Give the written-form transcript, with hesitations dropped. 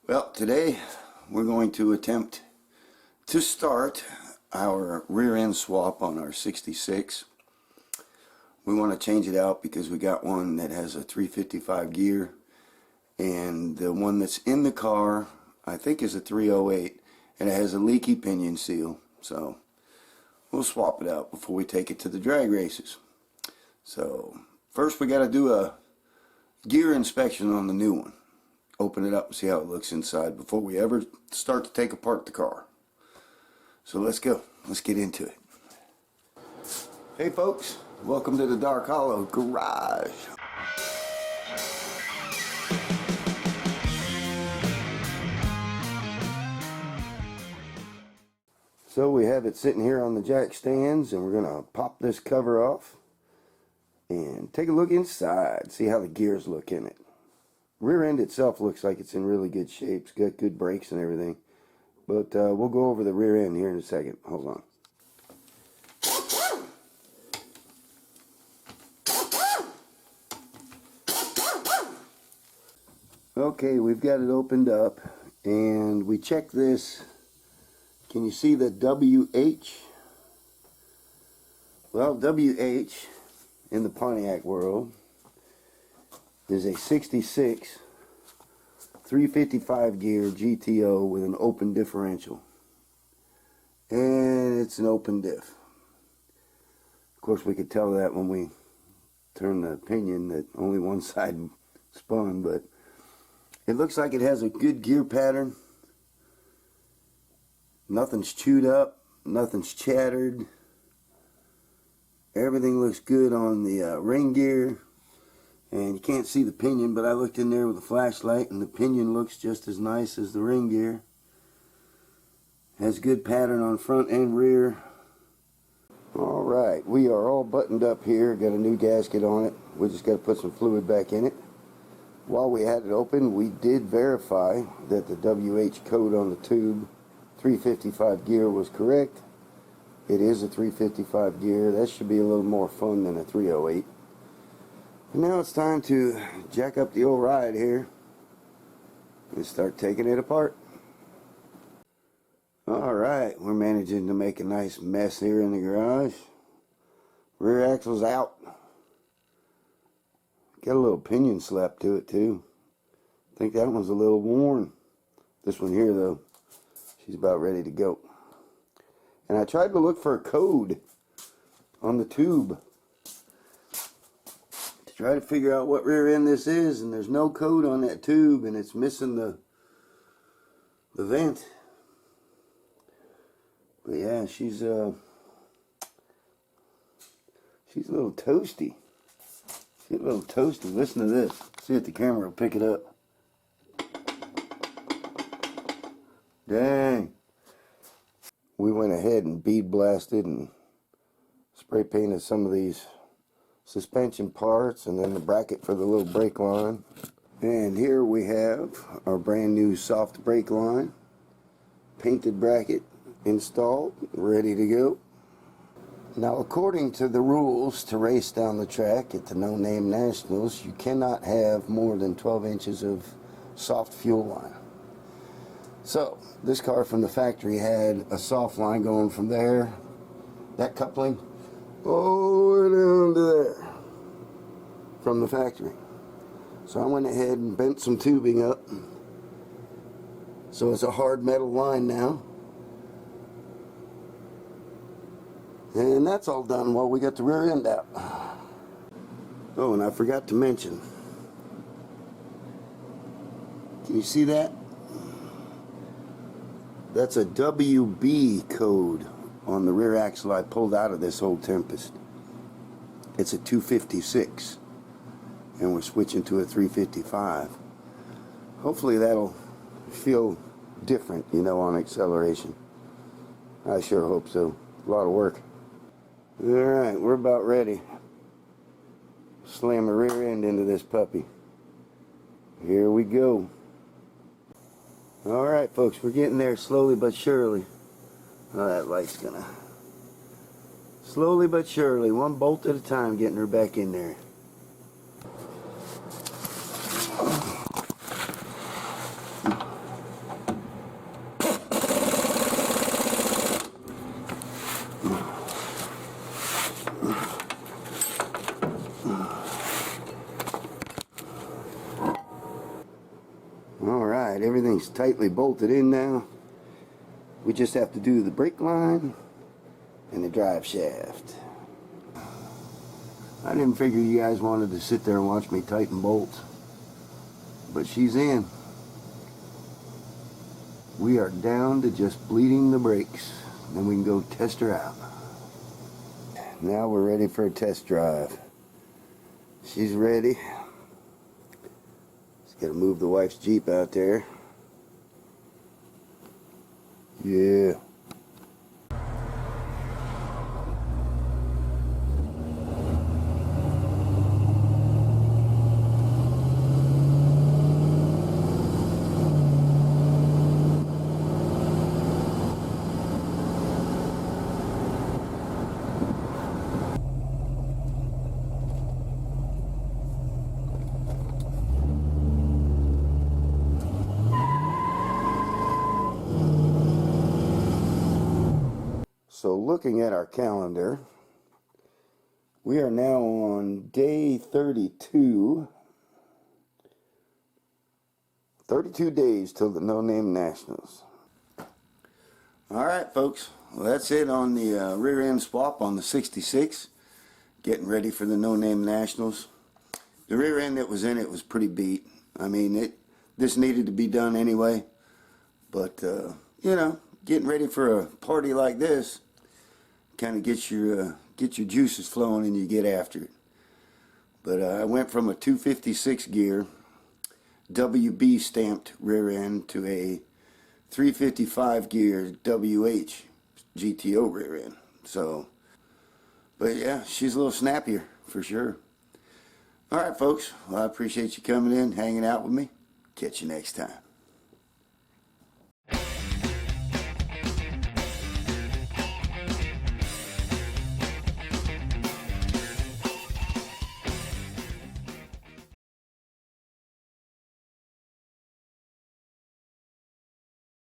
Well, today we're going to attempt to start our rear end swap on our 66. We want to change it out because we got one that has a 355 gear, and the one that's in the car I think is a 308, and it has a leaky pinion seal. So we'll swap it out before we take it to the drag races. So first we got to do a gear inspection on the new one. Open it up and see how it looks inside before we ever start to take apart the car. So let's go. Let's get into it. Hey folks, welcome to the Dark Hollow Garage. So we have it sitting here on the jack stands, and we're going to pop this cover off and take a look inside, see how the gears look in it. Rear end itself looks like it's in really good shape. It's got good brakes and everything. But we'll go over the rear end here in a second. Hold on. Okay, we've got it opened up, and we checked this. Can you see the WH? Well, WH in the Pontiac world is a 66 355 gear GTO with an open differential, and it's an open diff. Of course, we could tell that when we turn the pinion that only one side spun, but it looks like it has a good gear pattern. Nothing's chewed up, nothing's chattered. Everything looks good on the ring gear. And you can't see the pinion, but I looked in there with a flashlight, and the pinion looks just as nice as the ring gear. Has good pattern on front and rear. Alright, we are all buttoned up here. Got a new gasket on it. We just got to put some fluid back in it. While we had it open, we did verify that the WH code on the tube 355 gear was correct. It is a 355 gear. That should be a little more fun than a 308. And now it's time to jack up the old ride here and start taking it apart. Alright, we're managing to make a nice mess here in the garage. Rear axle's out. Got a little pinion slap to it too. I think that one's a little worn. This one here though, she's about ready to go. And I tried to look for a code on the tube, try to figure out what rear end this is, and there's no code on that tube, and it's missing the vent. But yeah, she's a little toasty. She's a little toasty. Listen to this. See if the camera will pick it up. Dang. We went ahead and bead blasted and spray painted some of these suspension parts, and then the bracket for the little brake line. And here we have our brand new soft brake line, painted bracket installed, ready to go. Now, according to the rules to race down the track at the No Name Nationals, you cannot have more than 12 inches of soft fuel line. So this car from the factory had a soft line going from there, that coupling, all the way down to there from the factory. So I went ahead and bent some tubing up, so it's a hard metal line now. And that's all done while we got the rear end out. Oh, and I forgot to mention, can you see that? That's a WB code on the rear axle I pulled out of this old Tempest. It's a 256, and we're switching to a 355. Hopefully that'll feel different, you know, on acceleration. I sure hope so. A lot of work. Alright, we're about ready. Slam the rear end into this puppy. Here we go. Alright folks, we're getting there slowly but surely. Oh, that light's gonna... Slowly but surely, one bolt at a time, getting her back in there. Alright, everything's tightly bolted in now. We just have to do the brake line and the drive shaft. I didn't figure you guys wanted to sit there and watch me tighten bolts, but she's in. We are down to just bleeding the brakes. Then we can go test her out. Now we're ready for a test drive. She's ready. Just gotta move the wife's Jeep out there. Yeah. So looking at our calendar, we are now on day 32. 32 days till the No Name Nationals. Alright folks, well that's it on the rear end swap on the 66. Getting ready for the No Name Nationals. The rear end that was in it was pretty beat. I mean, this needed to be done anyway. But, you know, getting ready for a party like this kind of get your juices flowing and you get after it. But I went from a 256 gear WB stamped rear end to a 355 gear WH GTO rear end. So, but yeah, she's a little snappier for sure. Alright folks, well, I appreciate you coming in, hanging out with me. Catch you next time.